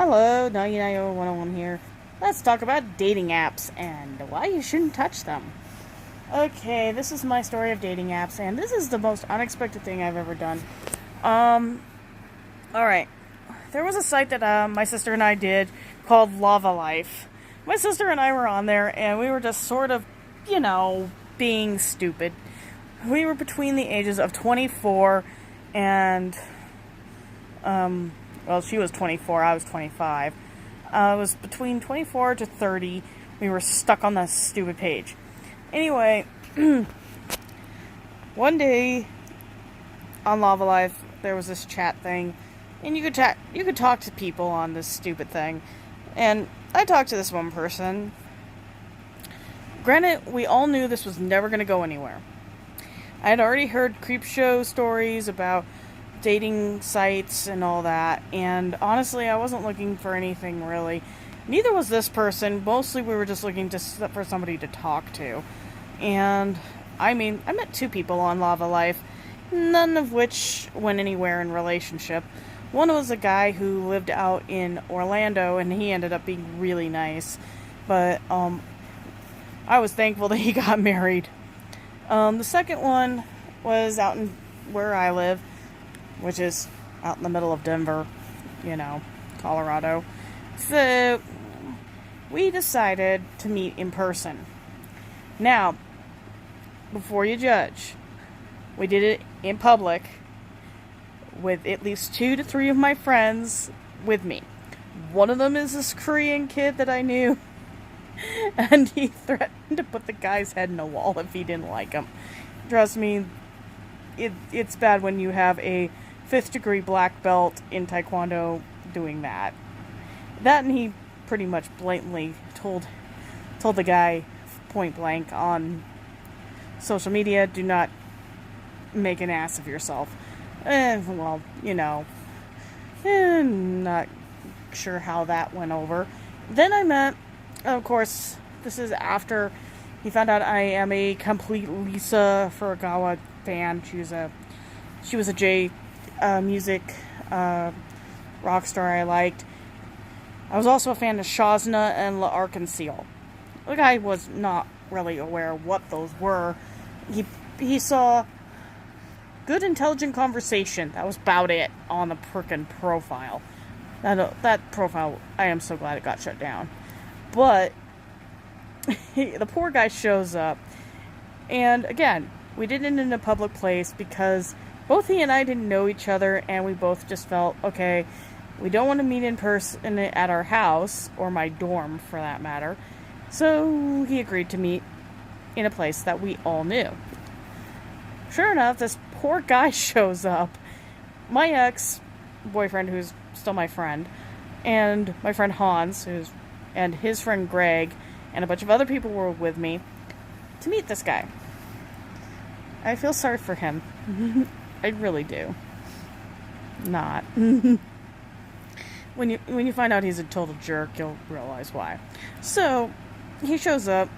Hello, 990 here. Let's talk about dating apps and why you shouldn't touch them. Okay, this is my story of dating apps, and this is the most unexpected thing I've ever done. Alright. There was a site that my sister and I did called LavaLife. My sister and I were on there, and we were just sort of, being stupid. We were between the ages of 24 and, well, she was 24, I was 25. It was between 24 to 30. We were stuck on that stupid page. Anyway, one day on LavaLife, there was this chat thing, and you could talk to people on this stupid thing. And I talked to this one person. Granted, we all knew this was never going to go anywhere. I had already heard creep show stories about dating sites and all that, and honestly, I wasn't looking for anything really. Neither was this person. Mostly we were just looking for somebody to talk to. And, I met two people on LavaLife, none of which went anywhere in relationship. One was a guy who lived out in Orlando, and he ended up being really nice. But, I was thankful that he got married. The second one was out in where I live, which is out in the middle of Denver, Colorado. So, we decided to meet in person. Now, before you judge, we did it in public with at least 2 to 3 of my friends with me. One of them is this Korean kid that I knew, and he threatened to put the guy's head in a wall if he didn't like him. Trust me, it's bad when you have a 5th degree black belt in Taekwondo doing that. That, and he pretty much blatantly told the guy point blank on social media, do not make an ass of yourself. Not sure how that went over. Then I met, of course, this is after he found out I am a complete Lisa Furukawa fan. She was a J music rock star I liked. I was also a fan of Shazna and L'Arc-en-Ciel. The guy was not really aware what those were. He saw good, intelligent conversation. That was about it on the frickin' profile. That profile, I am so glad it got shut down. But the poor guy shows up, and again, we did it in a public place because both he and I didn't know each other, and we both just felt, okay, we don't want to meet in person at our house, or my dorm for that matter. So he agreed to meet in a place that we all knew. Sure enough, this poor guy shows up. My ex-boyfriend, who's still my friend, and my friend Hans, and his friend Greg, and a bunch of other people were with me to meet this guy. I feel sorry for him. I really do. Not. When you find out he's a total jerk, you'll realize why. So, he shows up,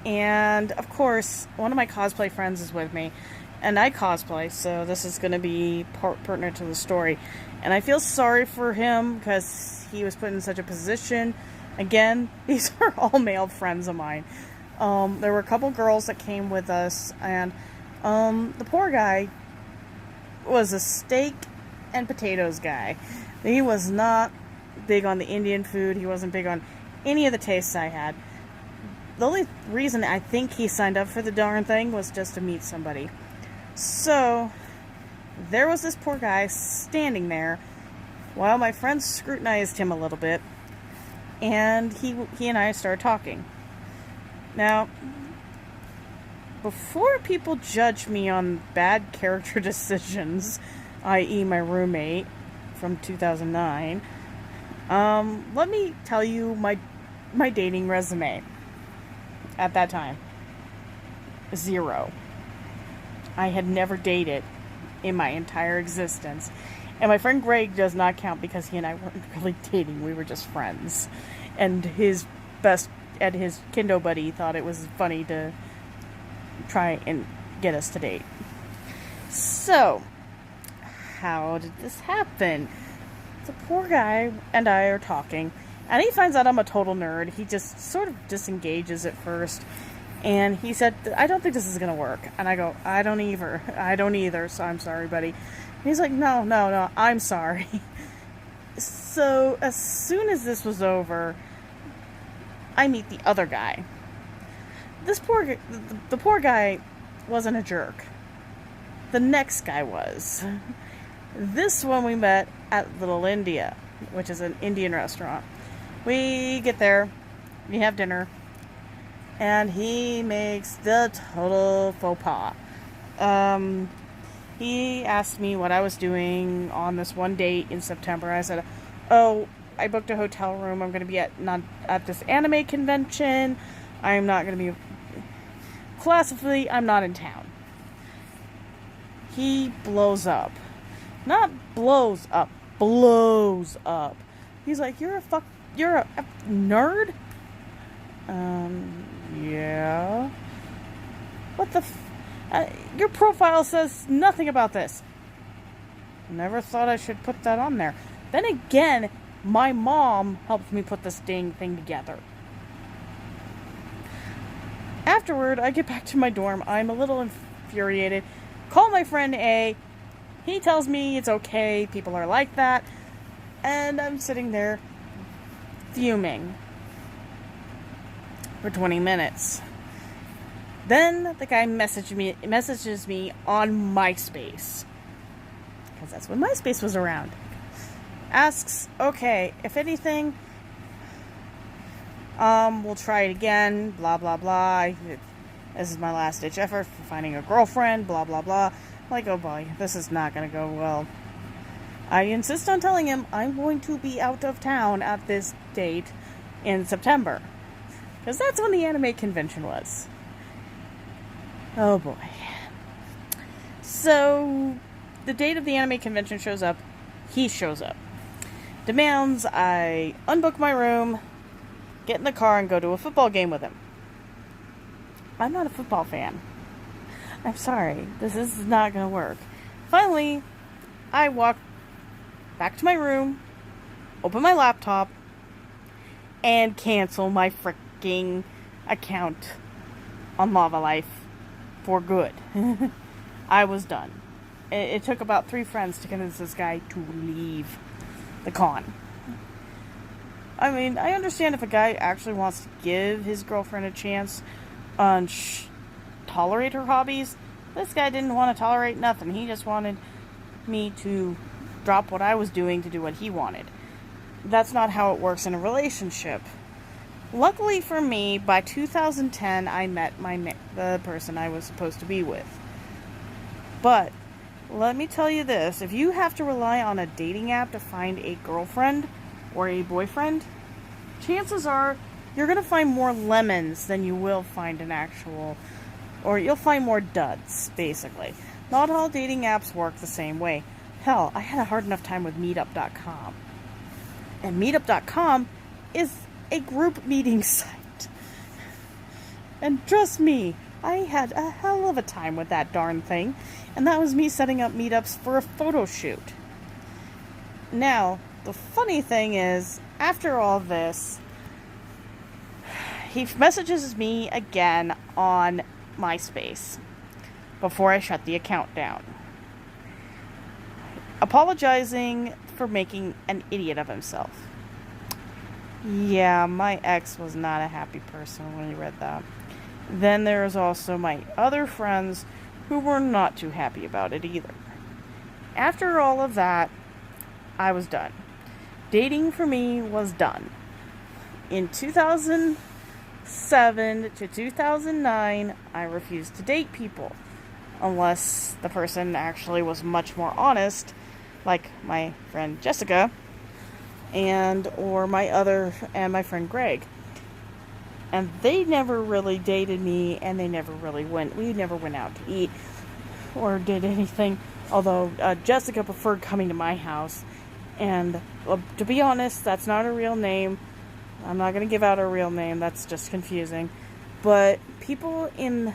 and of course, one of my cosplay friends is with me, and I cosplay, so this is going to be pertinent to the story. And I feel sorry for him because he was put in such a position. Again, these are all male friends of mine. There were a couple girls that came with us, and the poor guy was a steak and potatoes guy. He was not big on the Indian food. He wasn't big on any of the tastes I had. The only reason I think he signed up for the darn thing was just to meet somebody. So, there was this poor guy standing there while my friends scrutinized him a little bit, and he and I started talking. Now, before people judge me on bad character decisions, i.e. my roommate from 2009, let me tell you my dating resume at that time. 0. I had never dated in my entire existence. And my friend Greg does not count because he and I weren't really dating. We were just friends. And his Kendo buddy thought it was funny to try and get us to date. So, how did this happen? The poor guy and I are talking, and he finds out I'm a total nerd. He just sort of disengages at first, and he said, I don't think this is going to work. And I go, I don't either, so I'm sorry, buddy. And he's like, no, I'm sorry. So as soon as this was over, I meet the other guy. The poor guy wasn't a jerk. The next guy was. This one we met at Little India, which is an Indian restaurant. We get there, we have dinner, and he makes the total faux pas. He asked me what I was doing on this one date in September. I said, oh, I booked a hotel room. I'm going to be at this anime convention. I'm not going to be... Classically, I'm not in town. He blows up. Not blows up. Blows up. He's like, you're a nerd? Yeah. What the your profile says nothing about this. Never thought I should put that on there. Then again, my mom helped me put this dang thing together. Afterward, I get back to my dorm. I'm a little infuriated. Call my friend A. He tells me it's okay. People are like that. And I'm sitting there fuming for 20 minutes. Then the guy messages me on MySpace. Because that's when MySpace was around. Asks, okay, if anything... we'll try it again, blah, blah, blah. This is my last-ditch effort for finding a girlfriend, blah, blah, blah. Like, oh boy, this is not going to go well. I insist on telling him I'm going to be out of town at this date in September. Because that's when the anime convention was. Oh boy. So, the date of the anime convention shows up. He shows up. Demands I unbook my room, get in the car, and go to a football game with him. I'm not a football fan. I'm sorry. This is not going to work. Finally, I walk back to my room, open my laptop, and cancel my freaking account on LavaLife for good. I was done. It took about 3 friends to convince this guy to leave the con. I mean, I understand if a guy actually wants to give his girlfriend a chance and tolerate her hobbies. This guy didn't want to tolerate nothing. He just wanted me to drop what I was doing to do what he wanted. That's not how it works in a relationship. Luckily for me, by 2010, I met the person I was supposed to be with. But let me tell you this, if you have to rely on a dating app to find a girlfriend or a boyfriend, chances are you're going to find more lemons than you will find an actual, or you'll find more duds, basically. Not all dating apps work the same way. Hell, I had a hard enough time with Meetup.com. And Meetup.com is a group meeting site. And trust me, I had a hell of a time with that darn thing. And that was me setting up meetups for a photo shoot. Now, the funny thing is, after all this, he messages me again on MySpace before I shut the account down, apologizing for making an idiot of himself. Yeah, my ex was not a happy person when he read that. Then there's also my other friends who were not too happy about it either. After all of that, I was done. Dating for me was done. In 2007 to 2009, I refused to date people. Unless the person actually was much more honest, like my friend Jessica, or my friend Greg. And they never really dated me, and we never went out to eat or did anything. Although Jessica preferred coming to my house. And to be honest, that's not her real name. I'm not going to give out her real name. That's just confusing. But people in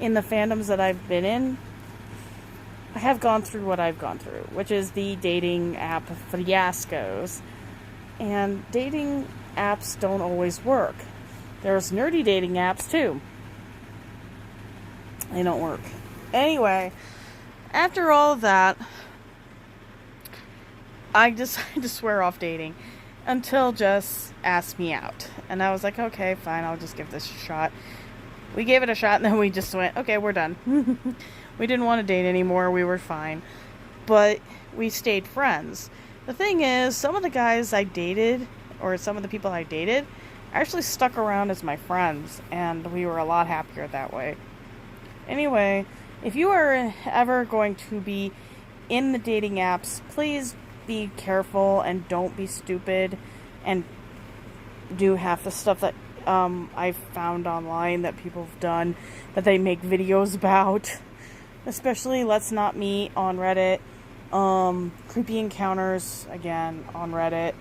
the fandoms that I've been in I have gone through what I've gone through, which is the dating app fiascos. And dating apps don't always work. There's nerdy dating apps too. They don't work. Anyway, after all of that, I decided to swear off dating until Jess asked me out. And I was like, okay, fine, I'll just give this a shot. We gave it a shot and then we just went, okay, we're done. We didn't want to date anymore. We were fine. But we stayed friends. The thing is, some of the guys I dated, or some of the people I dated, actually stuck around as my friends. And we were a lot happier that way. Anyway, if you are ever going to be in the dating apps, please be careful and don't be stupid and do half the stuff that I've found online that people have done, that they make videos about. Especially Let's Not Meet on Reddit. Creepy Encounters, again, on Reddit.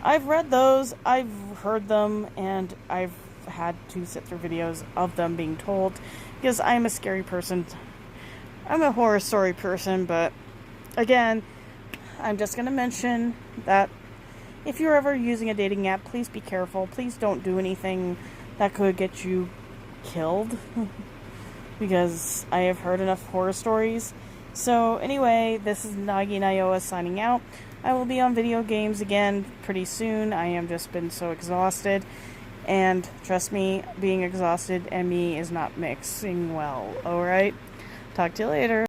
I've read those, I've heard them, and I've had to sit through videos of them being told, because I'm a scary person. I'm a horror story person, but again, I'm just going to mention that if you're ever using a dating app, please be careful. Please don't do anything that could get you killed. Because I have heard enough horror stories. So anyway, this is Nagi Nayoa signing out. I will be on video games again pretty soon. I am just been so exhausted. And trust me, being exhausted and me is not mixing well. Alright? Talk to you later.